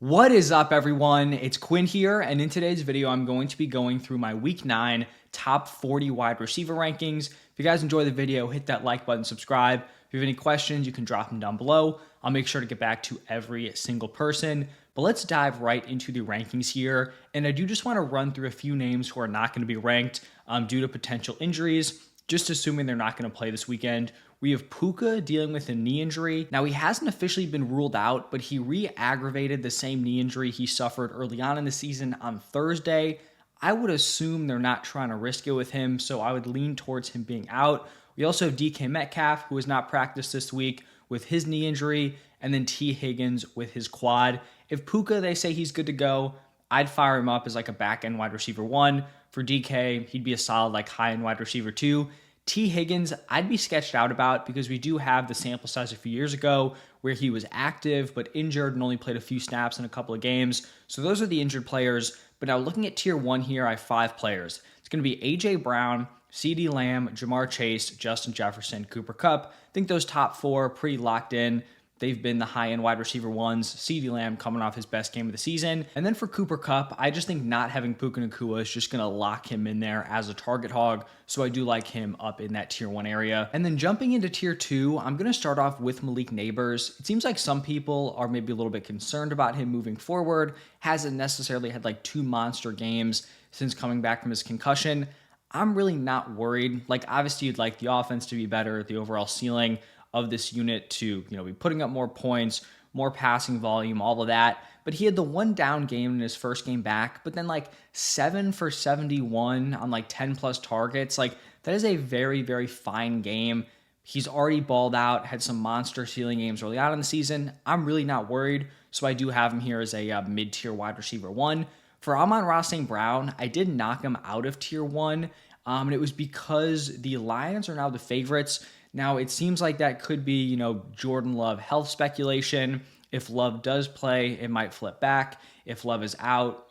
What is up, everyone? It's Quinn here, and in today's video, I'm going to be going through my Week 9 top 40 wide receiver rankings. If you guys enjoy the video, hit that like button, subscribe. If you have any questions, you can drop them down below. I'll make sure to get back to every single person. But let's dive right into the rankings here. And I do just want to run through a few names who are not going to be ranked due to potential injuries, just assuming they're not going to play this weekend. We have Puka dealing with a knee injury. Now, he hasn't officially been ruled out, but he re-aggravated the same knee injury he suffered early on in the season on Thursday. I would assume they're not trying to risk it with him, so I would lean towards him being out. We also have DK Metcalf, who has not practiced this week with his knee injury, and then T. Higgins with his quad. If Puka, they say he's good to go, I'd fire him up as like a back-end wide receiver 1. For DK, he'd be a solid like high-end wide receiver 2. T. Higgins, I'd be sketched out about because we do have the sample size a few years ago where he was active but injured and only played a few snaps in a couple of games. So those are the injured players. But now looking at tier 1 here, I have 5 players. It's going to be A.J. Brown, CeeDee Lamb, Jamar Chase, Justin Jefferson, Cooper Kupp. I think those top 4 are pretty locked in. They've been the high-end wide receiver 1s. CeeDee Lamb coming off his best game of the season. And then for Cooper Kupp, I just think not having Puka Nacua is just going to lock him in there as a target hog. So I do like him up in that tier 1 area. And then jumping into tier 2, I'm going to start off with Malik Nabers. It seems like some people are maybe a little bit concerned about him moving forward. Hasn't necessarily had like 2 monster games since coming back from his concussion. I'm really not worried. Like, obviously, you'd like the offense to be better, the overall ceiling of this unit to, be putting up more points, more passing volume, all of that. But he had the 1 down game in his first game back, but then like 7 for 71 on like 10 plus targets. Like, that is a very, very fine game. He's already balled out, had some monster ceiling games early on in the season. I'm really not worried. So I do have him here as a mid-tier wide receiver 1. For Amon-Ra St. Brown, I did knock him out of tier 1. And it was because the Lions are now the favorites. Now, it seems like that could be, Jordan Love health speculation. If Love does play, it might flip back. If Love is out,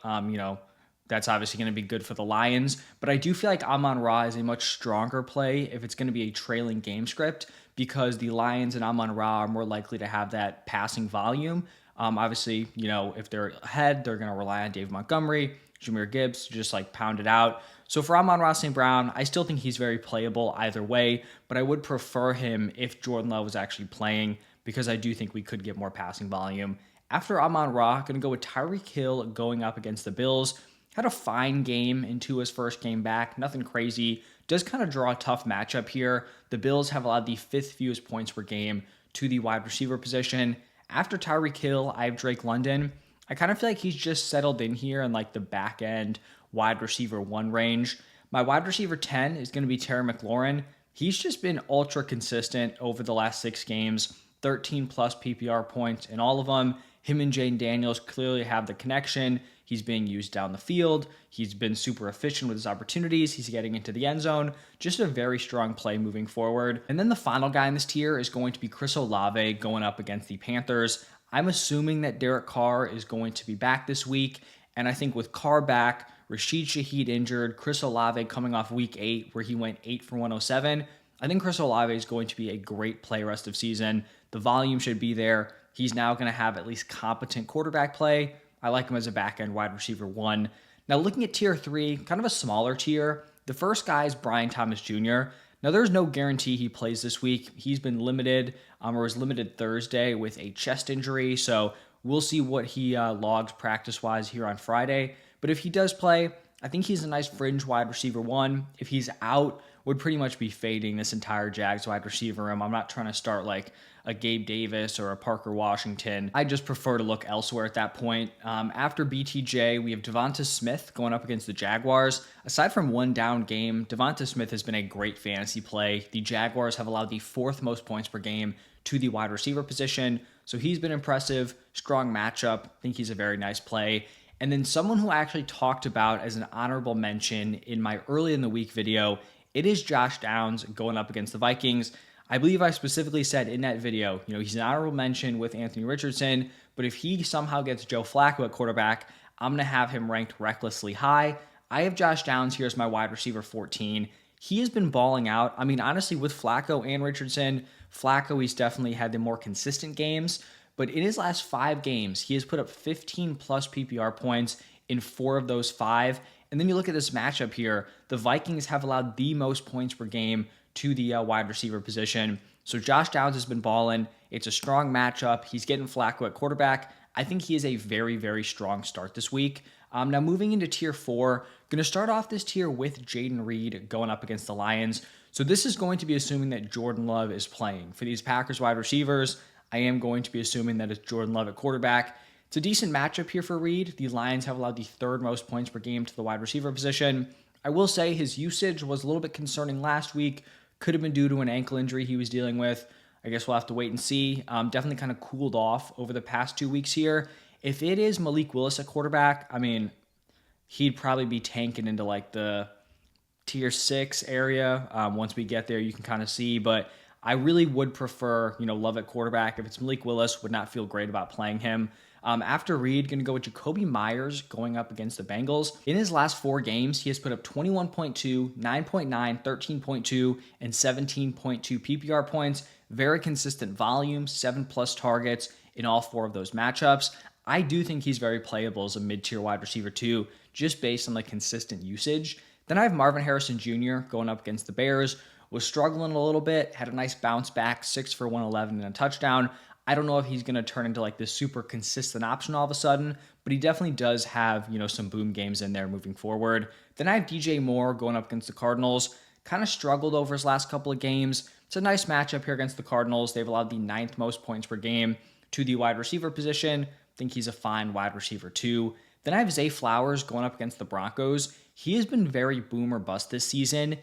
that's obviously going to be good for the Lions. But I do feel like Amon-Ra is a much stronger play if it's going to be a trailing game script because the Lions and Amon-Ra are more likely to have that passing volume. Obviously, if they're ahead, they're going to rely on Dave Montgomery, Jahmyr Gibbs to just like pound it out. So for Amon-Ra St. Brown, I still think he's very playable either way, but I would prefer him if Jordan Love was actually playing because I do think we could get more passing volume. After Amon-Ra, going to go with Tyreek Hill going up against the Bills. Had a fine game into his first game back, nothing crazy. Does kind of draw a tough matchup here. The Bills have allowed the 5th fewest points per game to the wide receiver position. After Tyreek Hill, I have Drake London. I kind of feel like he's just settled in here in like the back end wide receiver 1 range. My wide receiver 10 is going to be Terry McLaurin. He's just been ultra consistent over the last 6 games, 13 plus PPR points in all of them. Him and Jane Daniels clearly have the connection. He's being used down the field. He's been super efficient with his opportunities. He's getting into the end zone. Just a very strong play moving forward. And then the final guy in this tier is going to be Chris Olave going up against the Panthers. I'm assuming that Derek Carr is going to be back this week. And I think with Carr back, Rashid Shaheed injured, Chris Olave coming off week 8 where he went 8 for 107. I think Chris Olave is going to be a great play rest of season. The volume should be there. He's now going to have at least competent quarterback play. I like him as a back-end wide receiver 1. Now looking at tier 3, kind of a smaller tier. The first guy is Brian Thomas Jr. Now there's no guarantee he plays this week. He's been limited or was limited Thursday with a chest injury. So we'll see what he logs practice-wise here on Friday. But if he does play, I think he's a nice fringe wide receiver 1. If he's out, would pretty much be fading this entire Jags wide receiver room. I'm not trying to start like a Gabe Davis or a Parker Washington. I just prefer to look elsewhere at that point. After BTJ, we have Devonta Smith going up against the Jaguars. Aside from 1 down game, Devonta Smith has been a great fantasy play. The Jaguars have allowed the 4th most points per game to the wide receiver position. So he's been impressive, strong matchup. I think he's a very nice play. And then someone who I actually talked about as an honorable mention in my early in the week video, it is Josh Downs going up against the Vikings. I believe I specifically said in that video, he's an honorable mention with Anthony Richardson, but if he somehow gets Joe Flacco at quarterback, I'm going to have him ranked recklessly high. I have Josh Downs here as my wide receiver 14. He has been balling out. I mean, honestly, with Flacco and Richardson, Flacco, he's definitely had the more consistent games, but in his last 5 games, he has put up 15 plus PPR points in 4 of those 5. And then you look at this matchup here, the Vikings have allowed the most points per game to the wide receiver position. So Josh Downs has been balling. It's a strong matchup. He's getting Flacco at quarterback. I think he is a very, very strong start this week. Now moving into tier 4, going to start off this tier with Jaden Reed going up against the Lions. So this is going to be assuming that Jordan Love is playing. For these Packers wide receivers, I am going to be assuming that it's Jordan Love at quarterback. It's a decent matchup here for Reed. The Lions have allowed the 3rd most points per game to the wide receiver position. I will say his usage was a little bit concerning last week. Could have been due to an ankle injury he was dealing with. I guess we'll have to wait and see. Definitely kind of cooled off over the past 2 weeks here. If it is Malik Willis at quarterback, I mean, he'd probably be tanking into like the tier 6 area. Once we get there, you can kind of see. But I really would prefer, Love at quarterback. If it's Malik Willis, would not feel great about playing him. After Reed, going to go with Jacoby Myers going up against the Bengals. In his last 4 games, he has put up 21.2, 9.9, 13.2, and 17.2 PPR points. Very consistent volume, 7 plus targets in all 4 of those matchups. I do think he's very playable as a mid-tier wide receiver too, just based on the consistent usage. Then I have Marvin Harrison Jr. going up against the Bears. Was struggling a little bit, had a nice bounce back, 6 for 111 and a touchdown. I don't know if he's going to turn into like this super consistent option all of a sudden, but he definitely does have, some boom games in there moving forward. Then I have DJ Moore going up against the Cardinals. Kind of struggled over his last couple of games. It's a nice matchup here against the Cardinals. They've allowed the 9th most points per game to the wide receiver position. I think he's a fine wide receiver too. Then I have Zay Flowers going up against the Broncos. He has been very boom or bust this season.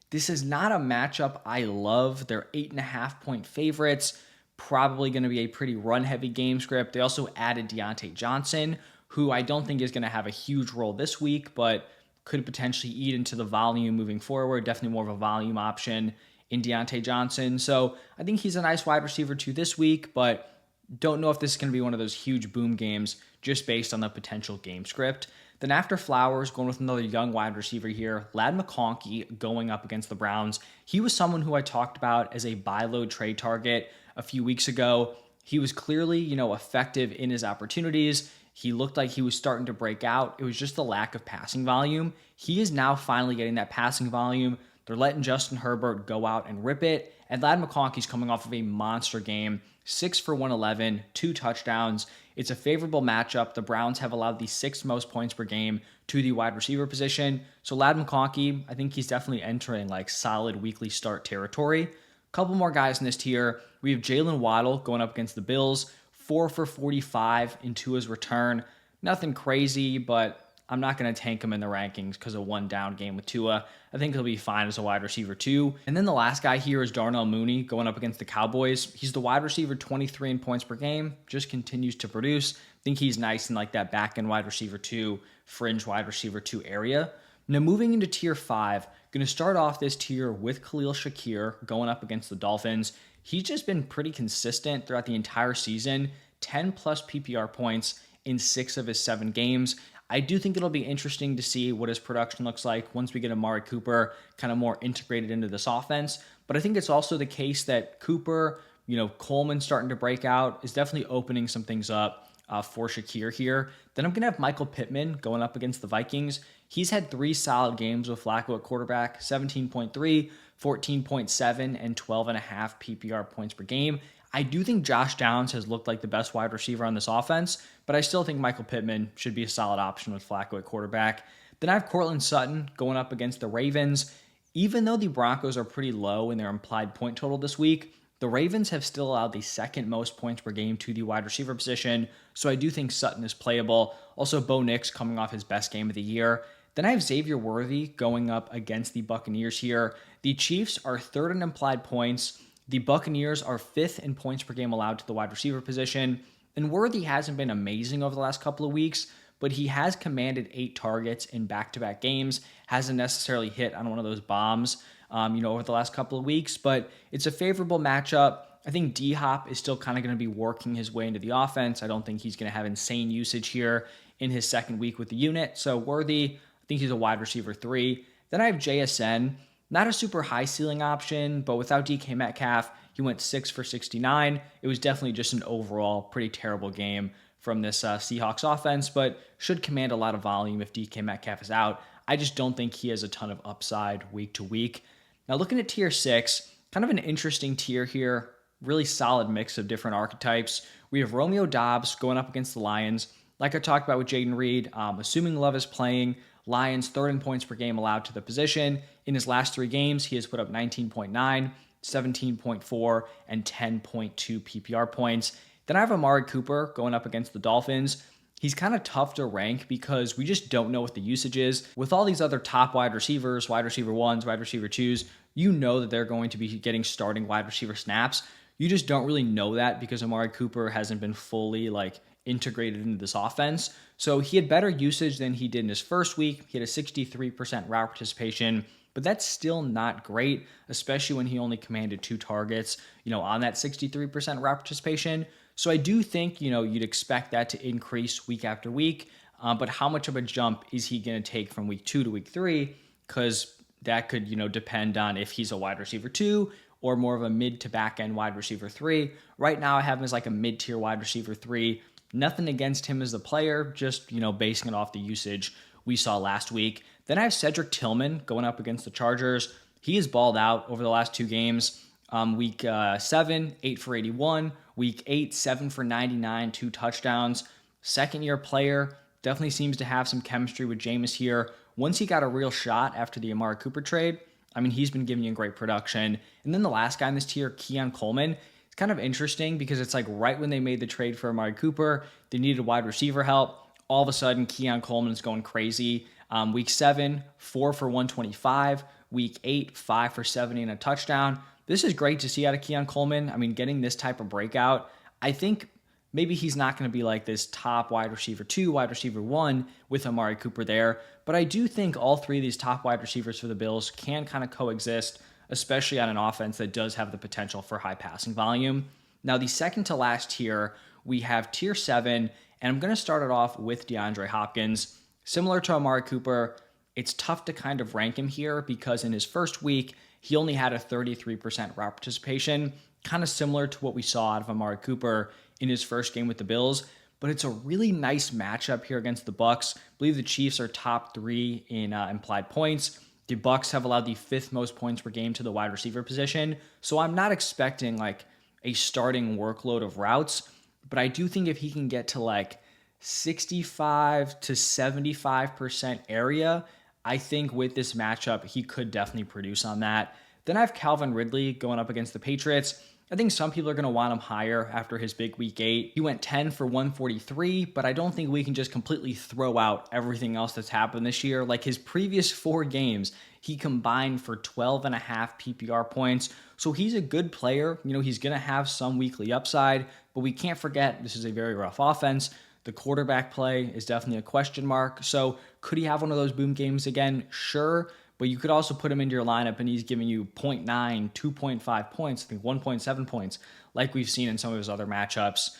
This is not a matchup I love. They're 8.5-point favorites. Probably going to be a pretty run-heavy game script. They also added Deontay Johnson, who I don't think is going to have a huge role this week, but could potentially eat into the volume moving forward. Definitely more of a volume option in Deontay Johnson. So I think he's a nice wide receiver too this week, but don't know if this is going to be one of those huge boom games just based on the potential game script. Then after Flowers, going with another young wide receiver here, Ladd McConkey going up against the Browns. He was someone who I talked about as a buy low trade target a few weeks ago. He was clearly, effective in his opportunities. He looked like he was starting to break out. It was just the lack of passing volume. He is now finally getting that passing volume. They're letting Justin Herbert go out and rip it. And Ladd McConkey's coming off of a monster game, 6 for 111, 2 touchdowns. It's a favorable matchup. The Browns have allowed the 6th most points per game to the wide receiver position. So Ladd McConkey, I think he's definitely entering like solid weekly start territory. Couple more guys in this tier. We have Jalen Waddle going up against the Bills, 4 for 45 in Tua's return. Nothing crazy, but I'm not going to tank him in the rankings because of one down game with Tua. I think he'll be fine as a wide receiver too. And then the last guy here is Darnell Mooney going up against the Cowboys. He's the wide receiver 23 in points per game, just continues to produce. I think he's nice in like that back end wide receiver 2, fringe wide receiver 2 area. Now moving into tier 5, going to start off this tier with Khalil Shakir going up against the Dolphins. He's just been pretty consistent throughout the entire season, 10 plus PPR points in 6 of his 7 games. I do think it'll be interesting to see what his production looks like once we get Amari Cooper kind of more integrated into this offense. But I think it's also the case that Cooper, Coleman starting to break out is definitely opening some things up for Shakir here. Then I'm going to have Michael Pittman going up against the Vikings. He's had 3 solid games with Flacco at quarterback, 17.3, 14.7, and 12.5 PPR points per game. I do think Josh Downs has looked like the best wide receiver on this offense, but I still think Michael Pittman should be a solid option with Flacco at quarterback. Then I have Courtland Sutton going up against the Ravens. Even though the Broncos are pretty low in their implied point total this week, the Ravens have still allowed the 2nd most points per game to the wide receiver position, so I do think Sutton is playable. Also, Bo Nix coming off his best game of the year. Then I have Xavier Worthy going up against the Buccaneers here. The Chiefs are 3rd in implied points. The Buccaneers are 5th in points per game allowed to the wide receiver position. And Worthy hasn't been amazing over the last couple of weeks, but he has commanded 8 targets in back-to-back games. Hasn't necessarily hit on one of those bombs, over the last couple of weeks, but it's a favorable matchup. I think D-Hop is still kind of going to be working his way into the offense. I don't think he's going to have insane usage here in his 2nd week with the unit. So Worthy, I think he's a wide receiver 3. Then I have JSN. Not a super high ceiling option, but without DK Metcalf, He went 6 for 69. It was definitely just an overall pretty terrible game from this Seahawks offense, but should command a lot of volume if DK Metcalf is out. I just don't think he has a ton of upside week to week. Now, looking at tier 6, kind of an interesting tier here. Really solid mix of different archetypes. We have Romeo Doubs going up against the Lions. Like I talked about with Jaden Reed, assuming Love is playing, Lions third in points per game allowed to the position. In his last 3 games, he has put up 19.9, 17.4, and 10.2 PPR points. Then I have Amari Cooper going up against the Dolphins. He's kind of tough to rank because we just don't know what the usage is. With all these other top wide receivers, wide receiver 1s, wide receiver 2s, you know that they're going to be getting starting wide receiver snaps. You just don't really know that because Amari Cooper hasn't been fully integrated into this offense. So he had better usage than he did in his first week. He had a 63% route participation, but that's still not great, especially when he only commanded 2 targets, on that 63% route participation. So I do think, you'd expect that to increase week after week. But how much of a jump is he going to take from week 2 to week 3? Because that could, depend on if he's a wide receiver 2 or more of a mid to back end wide receiver 3. Right now I have him as a mid-tier wide receiver 3. Nothing against him as a player, just, basing it off the usage we saw last week. Then I have Cedric Tillman going up against the Chargers. He has balled out over the last 2 games. Week 7, 8 for 81. Week 8, 7 for 99, 2 touchdowns. Second-year player, definitely seems to have some chemistry with Jameis here. Once he got a real shot after the Amari Cooper trade, he's been giving you great production. And then the last guy in this tier, Keon Coleman, it's kind of interesting because it's right when they made the trade for Amari Cooper, they needed wide receiver help. All of a sudden, Keon Coleman is going crazy. Week 7, 4 for 125. Week 8, 5 for 70 and a touchdown. This is great to see out of Keon Coleman. Getting this type of breakout, I think maybe he's not going to be this top wide receiver 2, wide receiver 1 with Amari Cooper there. But I do think all 3 of these top wide receivers for the Bills can kind of coexist, especially on an offense that does have the potential for high passing volume. Now, the second to last tier, we have tier 7, and I'm going to start it off with DeAndre Hopkins. Similar to Amari Cooper, it's tough to kind of rank him here because in his first week, he only had a 33% route participation, kind of similar to what we saw out of Amari Cooper in his first game with the Bills. But it's a really nice matchup here against the Bucs. I believe the Chiefs are top 3 in implied points. The Bucs have allowed the 5th most points per game to the wide receiver position. So I'm not expecting a starting workload of routes, but I do think if he can get to 65 to 75% area, I think with this matchup, he could definitely produce on that. Then I have Calvin Ridley going up against the Patriots. I think some people are going to want him higher after his big week 8. He went 10 for 143, but I don't think we can just completely throw out everything else that's happened this year. His previous 4 games, he combined for 12.5 PPR points. So he's a good player. He's going to have some weekly upside, but we can't forget this is a very rough offense. The quarterback play is definitely a question mark. So could he have one of those boom games again? Sure. But you could also put him into your lineup and he's giving you 0.9, 2.5 points, I think 1.7 points, like we've seen in some of his other matchups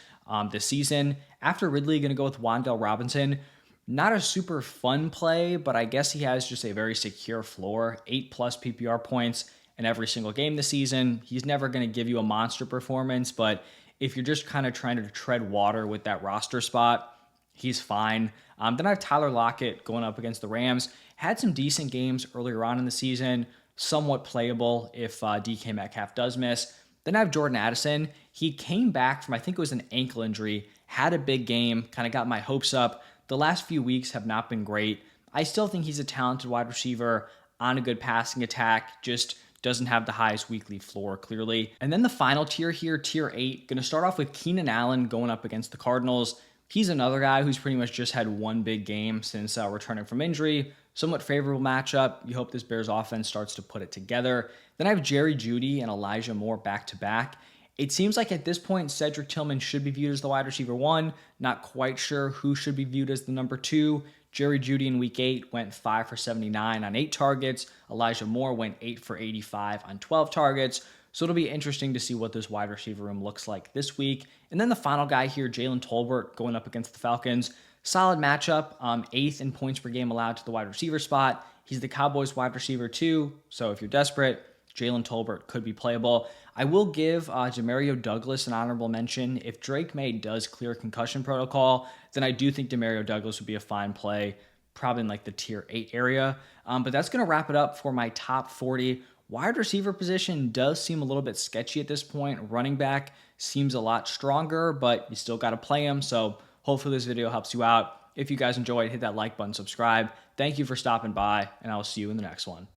this season. After Ridley, going to go with Wan'Dale Robinson. Not a super fun play, but I guess he has just a very secure floor, 8+ PPR points in every single game this season. He's never going to give you a monster performance, but if you're just kind of trying to tread water with that roster spot, he's fine. Then I have Tyler Lockett going up against the Rams. Had some decent games earlier on in the season, somewhat playable if DK Metcalf does miss. Then I have Jordan Addison. He came back from, I think it was an ankle injury, had a big game, kind of got my hopes up. The last few weeks have not been great. I still think he's a talented wide receiver on a good passing attack, just doesn't have the highest weekly floor, clearly. And then the final tier here, tier 8, going to start off with Keenan Allen going up against the Cardinals. He's another guy who's pretty much just had one big game since returning from injury. Somewhat favorable matchup. You hope this Bears offense starts to put it together. Then I have Jerry Jeudy and Elijah Moore back-to-back. It seems like at this point, Cedric Tillman should be viewed as the wide receiver 1. Not quite sure who should be viewed as the number 2. Jerry Jeudy in week 8 went 5 for 79 on 8 targets. Elijah Moore went 8 for 85 on 12 targets. So it'll be interesting to see what this wide receiver room looks like this week. And then the final guy here, Jalen Tolbert, going up against the Falcons. Solid matchup, 8th in points per game allowed to the wide receiver spot. He's the Cowboys wide receiver 2, so if you're desperate, Jalen Tolbert could be playable. I will give Demario Douglas an honorable mention. If Drake May does clear concussion protocol, then I do think Demario Douglas would be a fine play, probably in like the tier 8 area. But that's going to wrap it up for my top 40. Wide receiver position does seem a little bit sketchy at this point. Running back seems a lot stronger, but you still got to play him. So hopefully this video helps you out. If you guys enjoyed, hit that like button, subscribe. Thank you for stopping by, and I will see you in the next one.